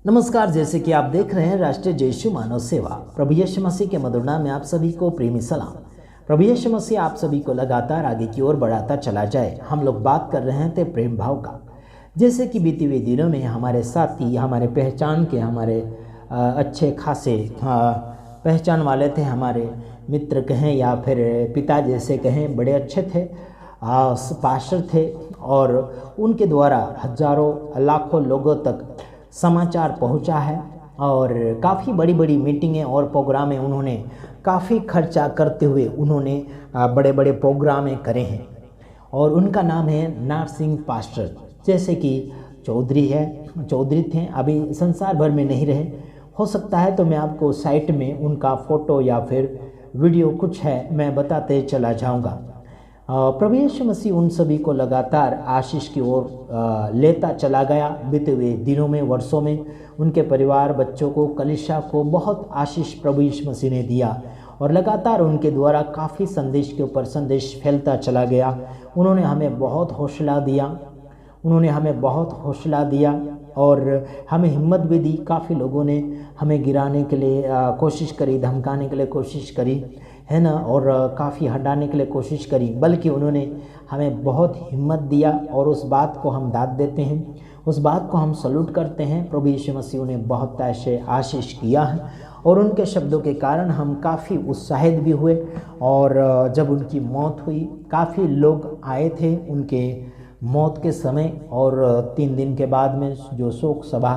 नमस्कार। जैसे कि आप देख रहे हैं राष्ट्रीय जय यीशु मानव सेवा, प्रभु यीशु मसीह के मधुर नाम में आप सभी को प्रेमी सलाम। प्रभु यीशु मसीह आप सभी को लगातार आगे की ओर बढ़ाता चला जाए। हम लोग बात कर रहे थे प्रेम भाव का। जैसे कि बीते हुए दिनों में हमारे साथी, हमारे पहचान के, हमारे अच्छे खासे पहचान वाले थे, हमारे मित्र कहें या फिर पिता जैसे कहें, बड़े अच्छे थे, पास्टर थे, और उनके द्वारा हजारों लाखों लोगों तक समाचार पहुंचा है। और काफ़ी बड़ी बड़ी मीटिंगें और प्रोग्रामें उन्होंने काफ़ी खर्चा करते हुए उन्होंने बड़े बड़े प्रोग्रामें करे हैं। और उनका नाम है नारसिंह पास्टर। जैसे कि चौधरी थे, अभी संसार भर में नहीं रहे। हो सकता है तो मैं आपको साइट में उनका फ़ोटो या फिर वीडियो कुछ है, मैं बताते चला जाऊंगा। प्रभु यीशु मसीह उन सभी को लगातार आशीष की ओर लेता चला गया। बीते हुए दिनों में, वर्षों में उनके परिवार, बच्चों को, कलीसिया को बहुत आशीष प्रभु यीशु मसीह ने दिया। और लगातार उनके द्वारा काफ़ी संदेश के ऊपर संदेश फैलता चला गया। उन्होंने हमें बहुत हौसला दिया और हमें हिम्मत भी दी। काफ़ी लोगों ने हमें गिराने के लिए कोशिश करी, धमकाने के लिए कोशिश करी, है ना, और काफ़ी हटाने के लिए कोशिश करी, बल्कि उन्होंने हमें बहुत हिम्मत दिया। और उस बात को हम दाद देते हैं, उस बात को हम सल्यूट करते हैं। प्रभु यीशु मसीह ने बहुत ऐसे आशीष किया है और उनके शब्दों के कारण हम काफ़ी उत्साहित भी हुए। और जब उनकी मौत हुई, काफ़ी लोग आए थे उनके मौत के समय, और 3 दिन के बाद में जो शोक सभा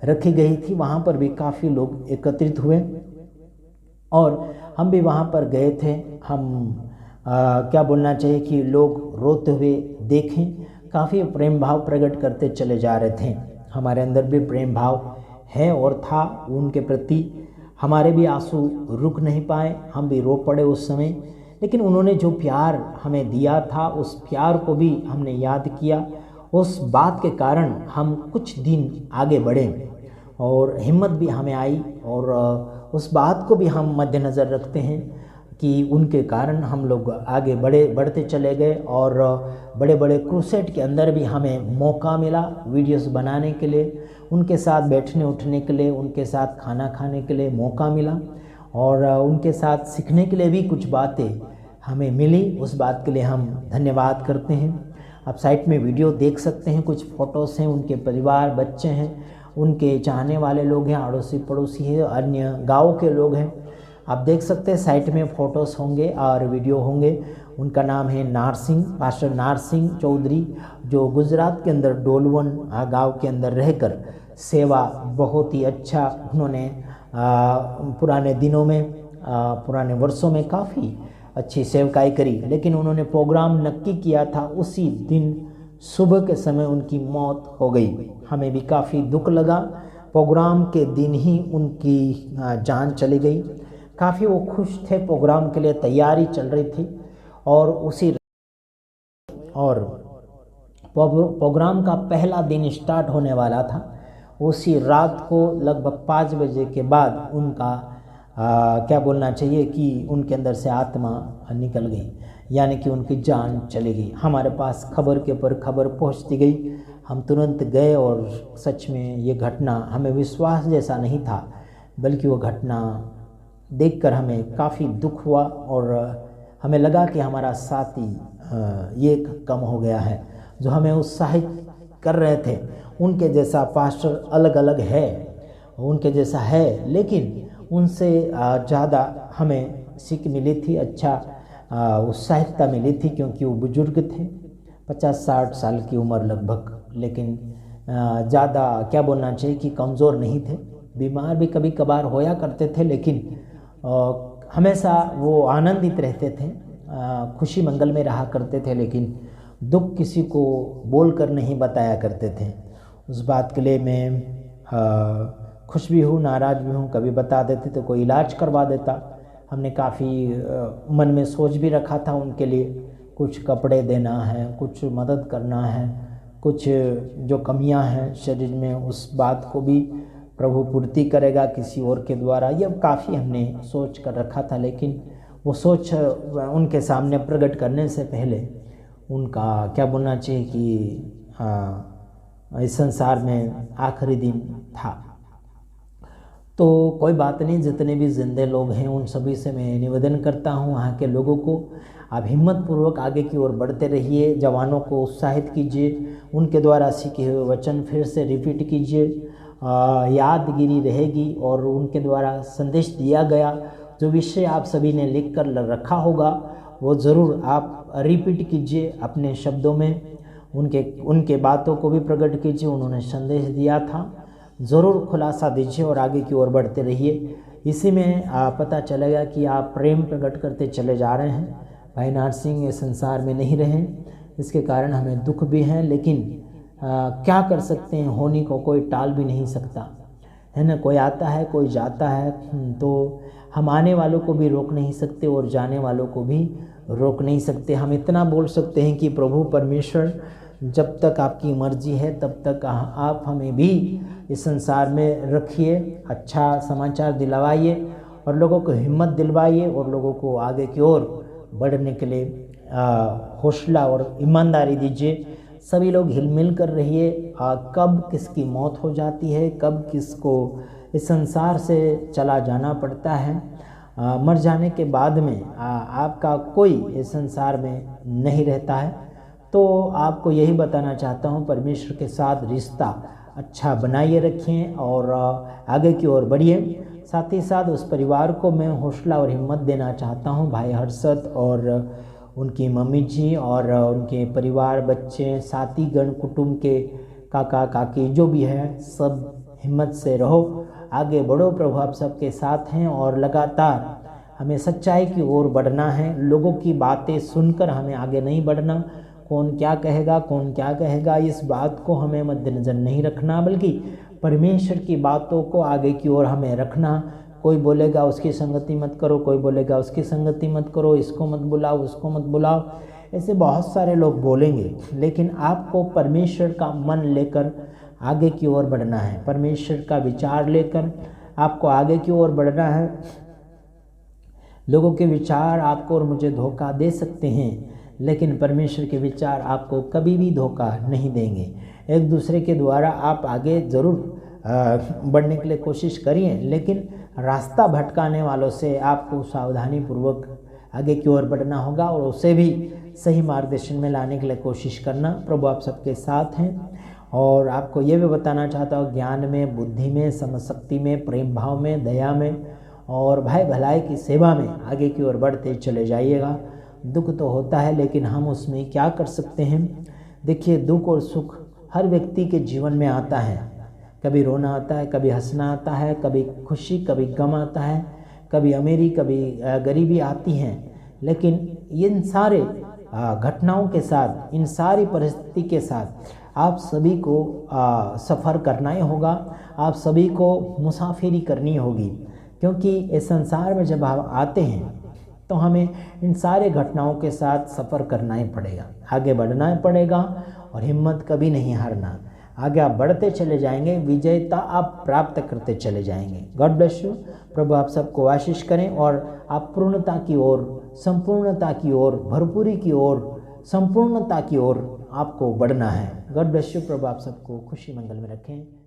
रखी गई थी, वहाँ पर भी काफ़ी लोग एकत्रित हुए और हम भी वहाँ पर गए थे। हम क्या बोलना चाहिए कि लोग रोते हुए देखें, काफ़ी प्रेम भाव प्रकट करते चले जा रहे थे। हमारे अंदर भी प्रेम भाव है और था उनके प्रति। हमारे भी आंसू रुक नहीं पाए, हम भी रो पड़े उस समय। लेकिन उन्होंने जो प्यार हमें दिया था, उस प्यार को भी हमने याद किया। उस बात के कारण हम कुछ दिन आगे बढ़े और हिम्मत भी हमें आई। और उस बात को भी हम मद्देनज़र रखते हैं कि उनके कारण हम लोग आगे बढ़ते चले गए। और बड़े बड़े क्रूसेड के अंदर भी हमें मौका मिला वीडियोस बनाने के लिए, उनके साथ बैठने उठने के लिए, उनके साथ खाना खाने के लिए मौका मिला, और उनके साथ सीखने के लिए भी कुछ बातें हमें मिली। उस बात के लिए हम धन्यवाद करते हैं। आप साइट में वीडियो देख सकते हैं, कुछ फ़ोटोज़ हैं, उनके परिवार, बच्चे हैं, उनके चाहने वाले लोग हैं, अड़ोसी पड़ोसी हैं, अन्य गाँव के लोग हैं। आप देख सकते हैं साइट में फ़ोटोज़ होंगे और वीडियो होंगे। उनका नाम है पास्टर नारसिंह चौधरी, जो गुजरात के अंदर डोलवन गांव के अंदर रहकर सेवा बहुत ही अच्छा उन्होंने पुराने दिनों में, पुराने वर्षों में काफ़ी अच्छी सेवकाई करी। लेकिन उन्होंने प्रोग्राम नक्की किया था, उसी दिन सुबह के समय उनकी मौत हो गई। हमें भी काफ़ी दुख लगा। प्रोग्राम के दिन ही उनकी जान चली गई। काफ़ी वो खुश थे, प्रोग्राम के लिए तैयारी चल रही थी और प्रोग्राम का पहला दिन स्टार्ट होने वाला था। उसी रात को लगभग 5 बजे के बाद उनका क्या बोलना चाहिए कि उनके अंदर से आत्मा निकल गई, यानी कि उनकी जान चली गई। हमारे पास खबर के ऊपर खबर पहुंचती गई। हम तुरंत गए और सच में ये घटना, हमें विश्वास जैसा नहीं था, बल्कि वो घटना देखकर हमें काफ़ी दुख हुआ और हमें लगा कि हमारा साथी ये कम हो गया है, जो हमें उत्साहित कर रहे थे। उनके जैसा पास्टर अलग अलग है, उनके जैसा है, लेकिन उनसे ज़्यादा हमें सीख मिली थी, अच्छा उत्साहिकता मिली थी, क्योंकि वो बुजुर्ग थे, 50-60 साल की उम्र लगभग, लेकिन ज़्यादा क्या बोलना चाहिए कि कमज़ोर नहीं थे। बीमार भी कभी कभार होया करते थे, लेकिन हमेशा वो आनंदित रहते थे, खुशी मंगल में रहा करते थे, लेकिन दुख किसी को बोल कर नहीं बताया करते थे। उस बात के लिए मैं खुश भी हूँ, नाराज़ भी हूँ। कभी बता देते तो कोई इलाज करवा देता। हमने काफ़ी मन में सोच भी रखा था उनके लिए, कुछ कपड़े देना है, कुछ मदद करना है, कुछ जो कमियां हैं शरीर में, उस बात को भी प्रभु पूर्ति करेगा किसी और के द्वारा। ये काफ़ी हमने सोच कर रखा था, लेकिन वो सोच उनके सामने प्रकट करने से पहले उनका क्या बोलना चाहिए कि इस संसार में आखिरी दिन था। तो कोई बात नहीं, जितने भी जिंदे लोग हैं उन सभी से मैं निवेदन करता हूँ, वहाँ के लोगों को आप हिम्मतपूर्वक आगे की ओर बढ़ते रहिए। जवानों को उत्साहित कीजिए, उनके द्वारा सीखे हुए वचन फिर से रिपीट कीजिए, यादगिरी रहेगी। और उनके द्वारा संदेश दिया गया जो विषय आप सभी ने लिख कर रखा होगा वो ज़रूर आप रिपीट कीजिए अपने शब्दों में, उनके बातों को भी प्रकट कीजिए। उन्होंने संदेश दिया था, ज़रूर खुलासा दीजिए और आगे की ओर बढ़ते रहिए। इसी में पता चलेगा कि आप प्रेम प्रकट करते चले जा रहे हैं। भाई नरसिंह इस संसार में नहीं रहे, इसके कारण हमें दुख भी है, लेकिन क्या कर सकते हैं, होनी को कोई टाल भी नहीं सकता है ना। कोई आता है कोई जाता है, तो हम आने वालों को भी रोक नहीं सकते और जाने वालों को भी रोक नहीं सकते। हम इतना बोल सकते हैं कि प्रभु परमेश्वर, जब तक आपकी मर्जी है तब तक आप हमें भी इस संसार में रखिए, अच्छा समाचार दिलवाइए और लोगों को हिम्मत दिलवाइए और लोगों को आगे की ओर बढ़ने के लिए हौसला और ईमानदारी दीजिए। सभी लोग हिलमिल कर रहिए। कब किसकी मौत हो जाती है, कब किसको इस संसार से चला जाना पड़ता है, मर जाने के बाद में आपका कोई इस संसार में नहीं रहता है। तो आपको यही बताना चाहता हूँ, परमेश्वर के साथ रिश्ता अच्छा बनाइए रखें और आगे की ओर बढ़िए। साथ ही साथ उस परिवार को मैं हौसला और हिम्मत देना चाहता हूँ, भाई हर्षद और उनकी मम्मी जी और उनके परिवार, बच्चे, साथी गण, कुटुंब के काका काकी जो भी है, सब हिम्मत से रहो, आगे बढ़ो। प्रभु आप सबके साथ हैं और लगातार हमें सच्चाई की ओर बढ़ना है। लोगों की बातें सुनकर हमें आगे नहीं बढ़ना। कौन क्या कहेगा, इस बात को हमें मद्देनजर नहीं रखना, बल्कि परमेश्वर की बातों को आगे की ओर हमें रखना। कोई बोलेगा उसकी संगति मत करो, कोई बोलेगा उसकी संगति मत करो, इसको मत बुलाओ, उसको मत बुलाओ, ऐसे बहुत सारे लोग बोलेंगे, लेकिन आपको परमेश्वर का मन लेकर आगे की ओर बढ़ना है। परमेश्वर का विचार लेकर आपको आगे की ओर बढ़ना है। लोगों के विचार आपको और मुझे धोखा दे सकते हैं, लेकिन परमेश्वर के विचार आपको कभी भी धोखा नहीं देंगे। एक दूसरे के द्वारा आप आगे ज़रूर बढ़ने के लिए कोशिश करिए, लेकिन रास्ता भटकाने वालों से आपको सावधानी पूर्वक आगे की ओर बढ़ना होगा और उसे भी सही मार्गदर्शन में लाने के लिए कोशिश करना। प्रभु आप सबके साथ हैं और आपको ये भी बताना चाहता हूँ, ज्ञान में, बुद्धि में, समझशक्ति में, प्रेम भाव में, दया में और भाई भलाई की सेवा में आगे की ओर बढ़ते चले जाइएगा। दुख तो होता है, लेकिन हम उसमें क्या कर सकते हैं। देखिए, दुख और सुख हर व्यक्ति के जीवन में आता है। कभी रोना आता है, कभी हंसना आता है, कभी खुशी, कभी गम आता है, कभी अमीरी, कभी गरीबी आती हैं। लेकिन इन सारे घटनाओं के साथ, इन सारी परिस्थिति के साथ आप सभी को सफ़र करना ही होगा, आप सभी को मुसाफिरी करनी होगी, क्योंकि इस संसार में जब आप आते हैं तो हमें इन सारे घटनाओं के साथ सफ़र करना ही पड़ेगा, आगे बढ़ना ही पड़ेगा और हिम्मत कभी नहीं हारना। आगे आप बढ़ते चले जाएंगे, विजयता आप प्राप्त करते चले जाएंगे। God bless you. प्रभु आप सबको आशीष करें और आप पूर्णता की ओर, संपूर्णता की ओर, भरपूरी की ओर, संपूर्णता की ओर आपको बढ़ना है। God bless you. प्रभु आप सबको खुशी मंगल में रखें।